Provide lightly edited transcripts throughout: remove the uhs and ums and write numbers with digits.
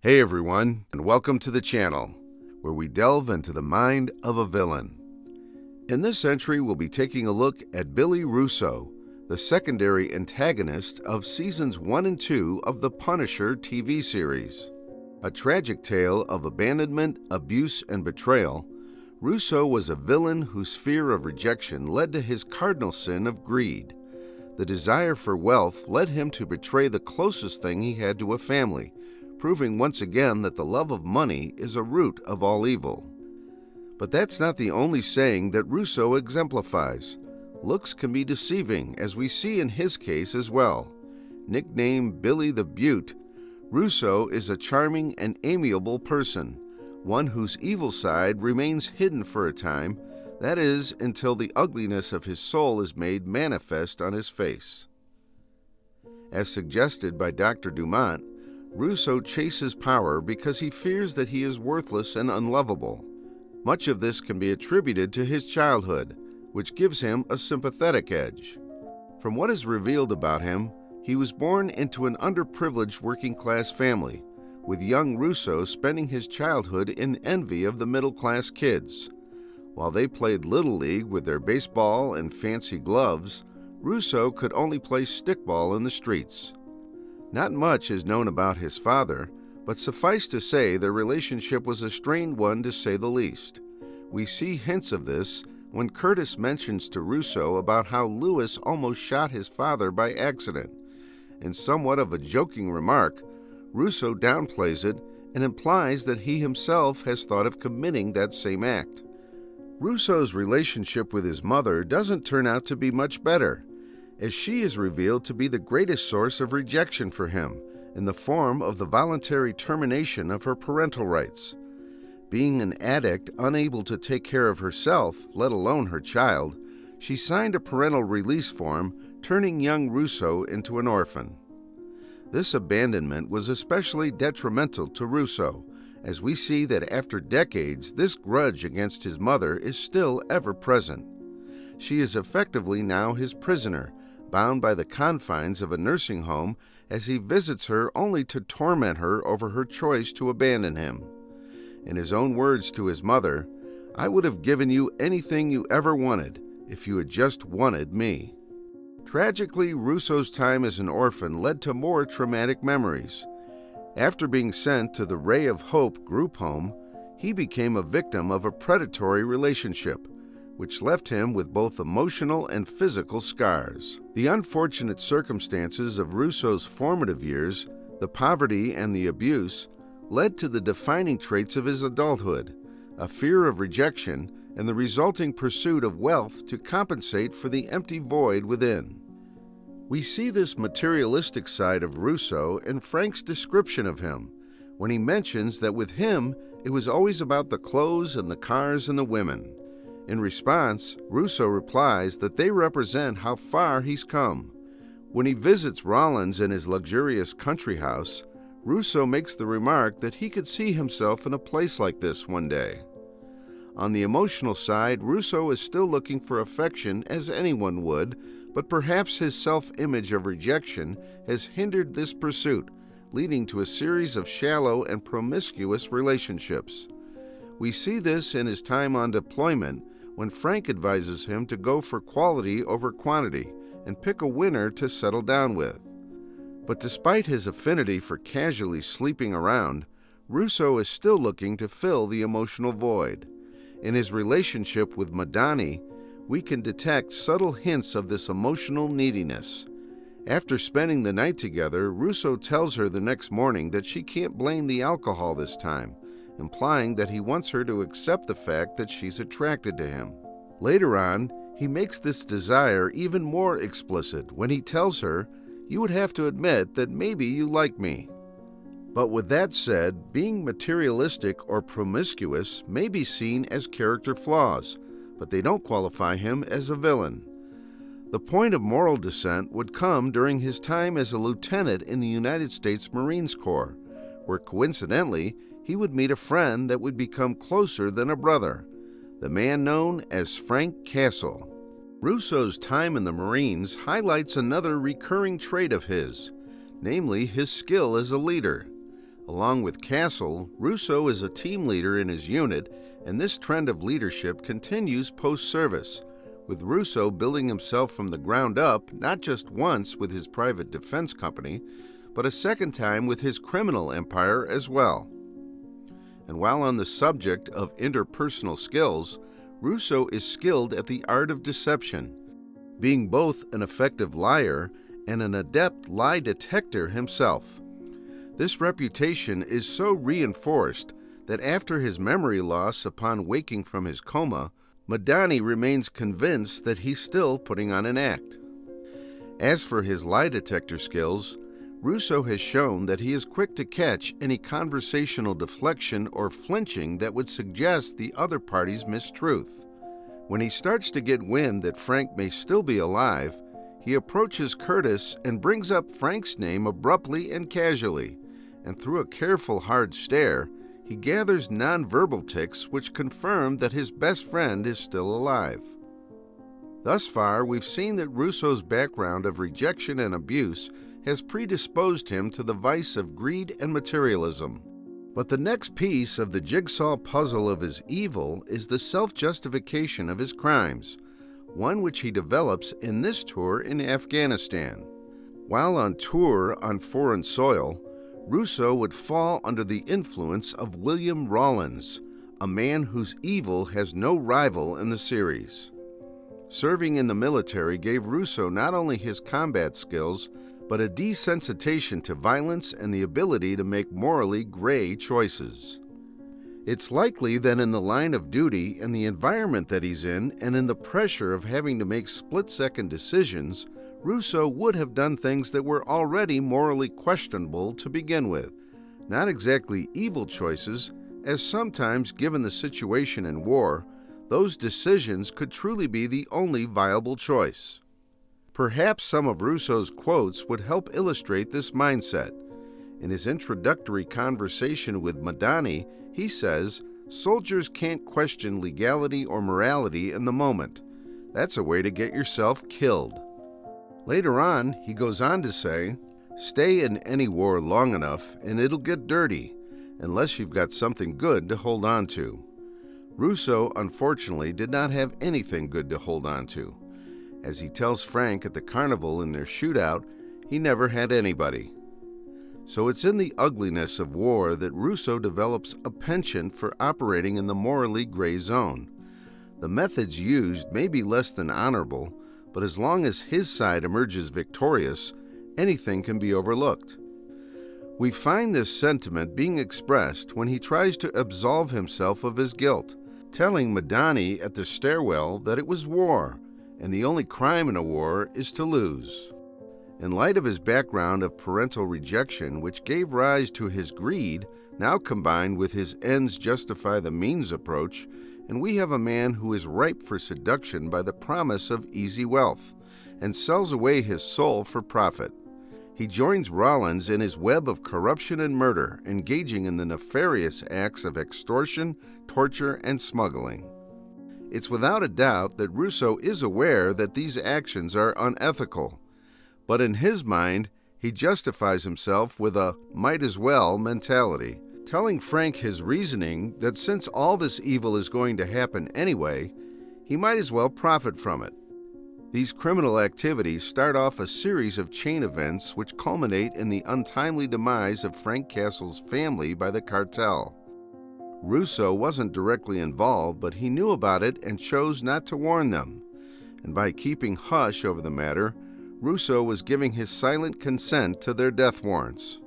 Hey everyone, and welcome to the channel, where we delve into the mind of a villain. In this entry, we'll be taking a look at Billy Russo, the secondary antagonist of Seasons 1 and 2 of the Punisher TV series. A tragic tale of abandonment, abuse, and betrayal, Russo was a villain whose fear of rejection led to his cardinal sin of greed. The desire for wealth led him to betray the closest thing he had to a family, proving once again that the love of money is a root of all evil. But that's not the only saying that Russo exemplifies. Looks can be deceiving, as we see in his case as well. Nicknamed Billy the Beaut, Russo is a charming and amiable person, one whose evil side remains hidden for a time, that is, until the ugliness of his soul is made manifest on his face. As suggested by Dr. Dumont, Russo chases power because he fears that he is worthless and unlovable. Much of this can be attributed to his childhood, which gives him a sympathetic edge. From what is revealed about him, he was born into an underprivileged working-class family, with young Russo spending his childhood in envy of the middle-class kids. While they played Little League with their baseball and fancy gloves, Russo could only play stickball in the streets. Not much is known about his father, but suffice to say their relationship was a strained one to say the least. We see hints of this when Curtis mentions to Russo about how Lewis almost shot his father by accident. In somewhat of a joking remark, Russo downplays it and implies that he himself has thought of committing that same act. Russo's relationship with his mother doesn't turn out to be much better, as she is revealed to be the greatest source of rejection for him, in the form of the voluntary termination of her parental rights. Being an addict unable to take care of herself, let alone her child, she signed a parental release form, turning young Russo into an orphan. This abandonment was especially detrimental to Russo, as we see that after decades, this grudge against his mother is still ever present. She is effectively now his prisoner, bound by the confines of a nursing home as he visits her only to torment her over her choice to abandon him. In his own words to his mother, "I would have given you anything you ever wanted if you had just wanted me." Tragically, Russo's time as an orphan led to more traumatic memories. After being sent to the Ray of Hope group home, he became a victim of a predatory relationship, which left him with both emotional and physical scars. The unfortunate circumstances of Russo's formative years, the poverty and the abuse, led to the defining traits of his adulthood, a fear of rejection and the resulting pursuit of wealth to compensate for the empty void within. We see this materialistic side of Russo in Frank's description of him, when he mentions that with him it was always about the clothes and the cars and the women. In response, Russo replies that they represent how far he's come. When he visits Rollins in his luxurious country house, Russo makes the remark that he could see himself in a place like this one day. On the emotional side, Russo is still looking for affection as anyone would, but perhaps his self-image of rejection has hindered this pursuit, leading to a series of shallow and promiscuous relationships. We see this in his time on deployment, when Frank advises him to go for quality over quantity and pick a winner to settle down with. But despite his affinity for casually sleeping around, Russo is still looking to fill the emotional void. In his relationship with Madani, we can detect subtle hints of this emotional neediness. After spending the night together, Russo tells her the next morning that she can't blame the alcohol this time, implying that he wants her to accept the fact that she's attracted to him. Later on, he makes this desire even more explicit when he tells her, "You would have to admit that maybe you like me." But with that said, being materialistic or promiscuous may be seen as character flaws, but they don't qualify him as a villain. The point of moral dissent would come during his time as a lieutenant in the United States Marine Corps, where coincidentally, he would meet a friend that would become closer than a brother, the man known as Frank Castle. Russo's time in the Marines highlights another recurring trait of his, namely his skill as a leader. Along with Castle, Russo is a team leader in his unit, and this trend of leadership continues post-service, with Russo building himself from the ground up not just once with his private defense company, but a second time with his criminal empire as well. And while on the subject of interpersonal skills, Russo is skilled at the art of deception, being both an effective liar and an adept lie detector himself. This reputation is so reinforced that after his memory loss upon waking from his coma, Madani remains convinced that he's still putting on an act. As for his lie detector skills, Russo has shown that he is quick to catch any conversational deflection or flinching that would suggest the other party's mistruth. When he starts to get wind that Frank may still be alive, he approaches Curtis and brings up Frank's name abruptly and casually, and through a careful, hard stare, he gathers nonverbal tics which confirm that his best friend is still alive. Thus far, we've seen that Russo's background of rejection and abuse has predisposed him to the vice of greed and materialism. But the next piece of the jigsaw puzzle of his evil is the self-justification of his crimes, one which he develops in this tour in Afghanistan. While on tour on foreign soil, Russo would fall under the influence of William Rawlins, a man whose evil has no rival in the series. Serving in the military gave Russo not only his combat skills, but a desensitization to violence and the ability to make morally gray choices. It's likely that in the line of duty and the environment that he's in, and in the pressure of having to make split-second decisions, Russo would have done things that were already morally questionable to begin with. Not exactly evil choices, as sometimes, given the situation in war, those decisions could truly be the only viable choice. Perhaps some of Russo's quotes would help illustrate this mindset. In his introductory conversation with Madani, he says, "Soldiers can't question legality or morality in the moment. That's a way to get yourself killed." Later on, he goes on to say, "Stay in any war long enough and it'll get dirty, unless you've got something good to hold on to." Russo, unfortunately, did not have anything good to hold on to. As he tells Frank at the carnival in their shootout, he never had anybody. So it's in the ugliness of war that Russo develops a penchant for operating in the morally gray zone. The methods used may be less than honorable, but as long as his side emerges victorious, anything can be overlooked. We find this sentiment being expressed when he tries to absolve himself of his guilt, telling Madani at the stairwell that it was war, and the only crime in a war is to lose. In light of his background of parental rejection, which gave rise to his greed, now combined with his ends justify the means approach, and we have a man who is ripe for seduction by the promise of easy wealth, and sells away his soul for profit. He joins Rawlins in his web of corruption and murder, engaging in the nefarious acts of extortion, torture, and smuggling. It's without a doubt that Russo is aware that these actions are unethical, but in his mind, he justifies himself with a might as well mentality, telling Frank his reasoning that since all this evil is going to happen anyway, he might as well profit from it. These criminal activities start off a series of chain events which culminate in the untimely demise of Frank Castle's family by the cartel. Russo wasn't directly involved, but he knew about it and chose not to warn them. And by keeping hush over the matter, Russo was giving his silent consent to their death warrants.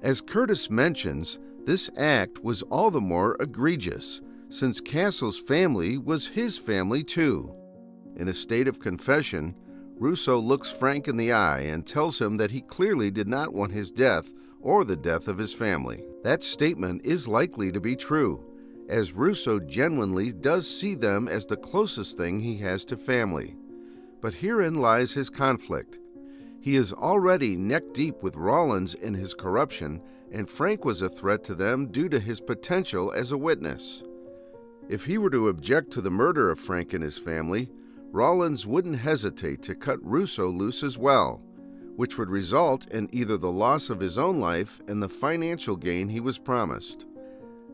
As Curtis mentions, this act was all the more egregious, since Castle's family was his family too. In a state of confession, Russo looks Frank in the eye and tells him that he clearly did not want his death or the death of his family. That statement is likely to be true, as Russo genuinely does see them as the closest thing he has to family. But herein lies his conflict. He is already neck-deep with Rawlins in his corruption, and Frank was a threat to them due to his potential as a witness. If he were to object to the murder of Frank and his family, Rawlins wouldn't hesitate to cut Russo loose as well, which would result in either the loss of his own life and the financial gain he was promised.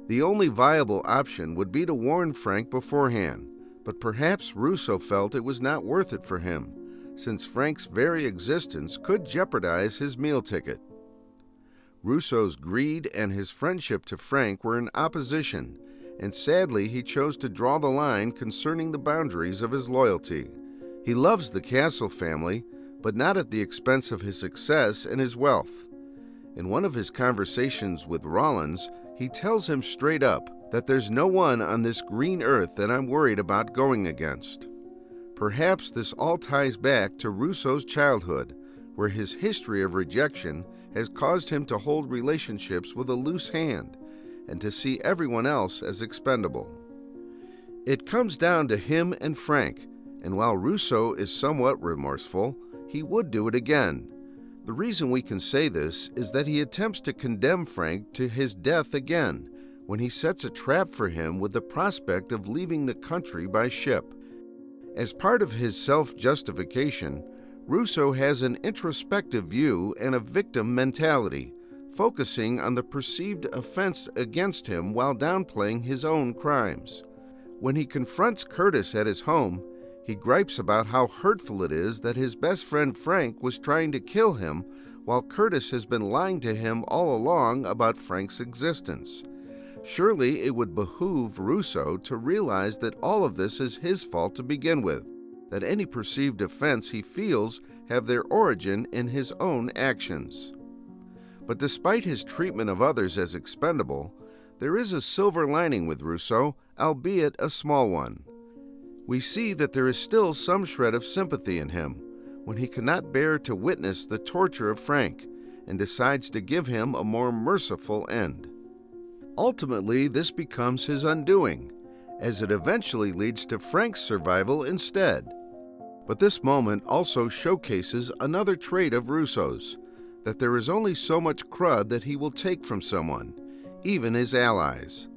The only viable option would be to warn Frank beforehand, but perhaps Russo felt it was not worth it for him, since Frank's very existence could jeopardize his meal ticket. Russo's greed and his friendship to Frank were in opposition, and sadly he chose to draw the line concerning the boundaries of his loyalty. He loves the Castle family, but not at the expense of his success and his wealth. In one of his conversations with Rollins, he tells him straight up that there's no one on this green earth that I'm worried about going against. Perhaps this all ties back to Russo's childhood, where his history of rejection has caused him to hold relationships with a loose hand and to see everyone else as expendable. It comes down to him and Frank, and while Russo is somewhat remorseful, he would do it again. The reason we can say this is that he attempts to condemn Frank to his death again when he sets a trap for him with the prospect of leaving the country by ship. As part of his self-justification, Russo has an introspective view and a victim mentality, focusing on the perceived offense against him while downplaying his own crimes. When he confronts Curtis at his home, he gripes about how hurtful it is that his best friend Frank was trying to kill him while Curtis has been lying to him all along about Frank's existence. Surely it would behoove Russo to realize that all of this is his fault to begin with, that any perceived offense he feels have their origin in his own actions. But despite his treatment of others as expendable, there is a silver lining with Russo, albeit a small one. We see that there is still some shred of sympathy in him when he cannot bear to witness the torture of Frank and decides to give him a more merciful end. Ultimately, this becomes his undoing, as it eventually leads to Frank's survival instead. But this moment also showcases another trait of Russo's, that there is only so much crud that he will take from someone, even his allies.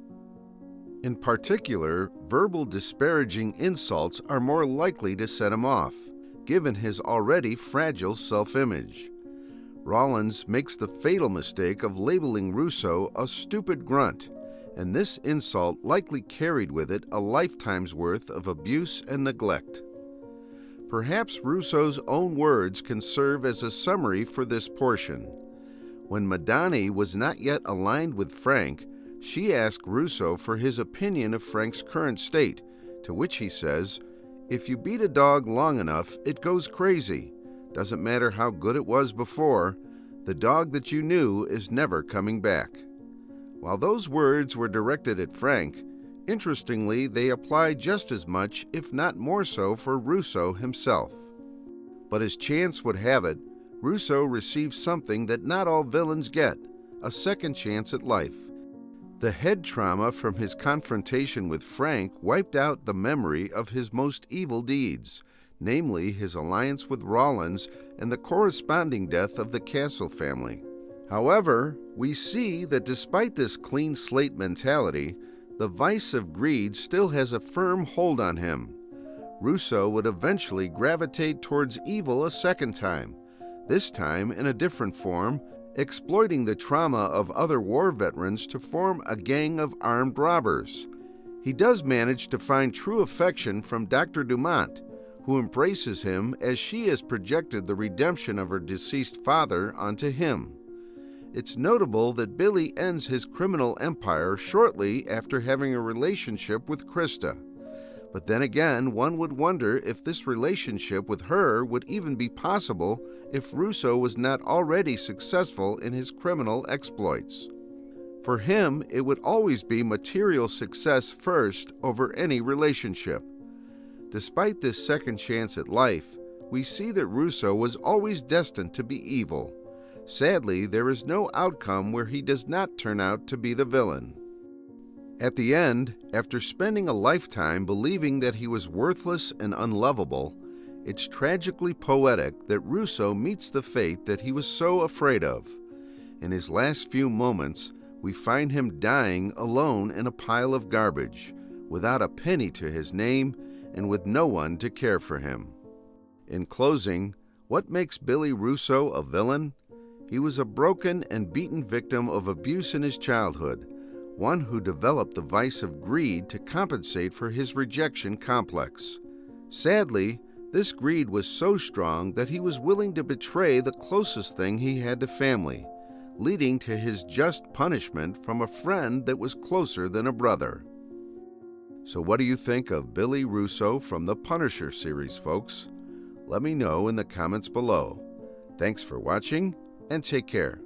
In particular, verbal disparaging insults are more likely to set him off, given his already fragile self-image. Rollins makes the fatal mistake of labeling Russo a stupid grunt, and this insult likely carried with it a lifetime's worth of abuse and neglect. Perhaps Russo's own words can serve as a summary for this portion. When Madani was not yet aligned with Frank, she asked Russo for his opinion of Frank's current state, to which he says, "If you beat a dog long enough, it goes crazy. Doesn't matter how good it was before, the dog that you knew is never coming back." While those words were directed at Frank, interestingly, they apply just as much, if not more so, for Russo himself. But as chance would have it, Russo receives something that not all villains get, a second chance at life. The head trauma from his confrontation with Frank wiped out the memory of his most evil deeds, namely his alliance with Rollins and the corresponding death of the Castle family. However, we see that despite this clean slate mentality, the vice of greed still has a firm hold on him. Russo would eventually gravitate towards evil a second time, this time in a different form, exploiting the trauma of other war veterans to form a gang of armed robbers. He does manage to find true affection from Dr. Dumont, who embraces him as she has projected the redemption of her deceased father onto him. It's notable that Billy ends his criminal empire shortly after having a relationship with Krista. But then again, one would wonder if this relationship with her would even be possible if Russo was not already successful in his criminal exploits. For him, it would always be material success first over any relationship. Despite this second chance at life, we see that Russo was always destined to be evil. Sadly, there is no outcome where he does not turn out to be the villain. At the end, after spending a lifetime believing that he was worthless and unlovable, it's tragically poetic that Russo meets the fate that he was so afraid of. In his last few moments, we find him dying alone in a pile of garbage, without a penny to his name and with no one to care for him. In closing, What makes Billy Russo a villain? He was a broken and beaten victim of abuse in his childhood, one who developed the vice of greed to compensate for his rejection complex. Sadly, this greed was so strong that he was willing to betray the closest thing he had to family, leading to his just punishment from a friend that was closer than a brother. So what do you think of Billy Russo from the Punisher series, folks? Let me know in the comments below. Thanks for watching, and take care.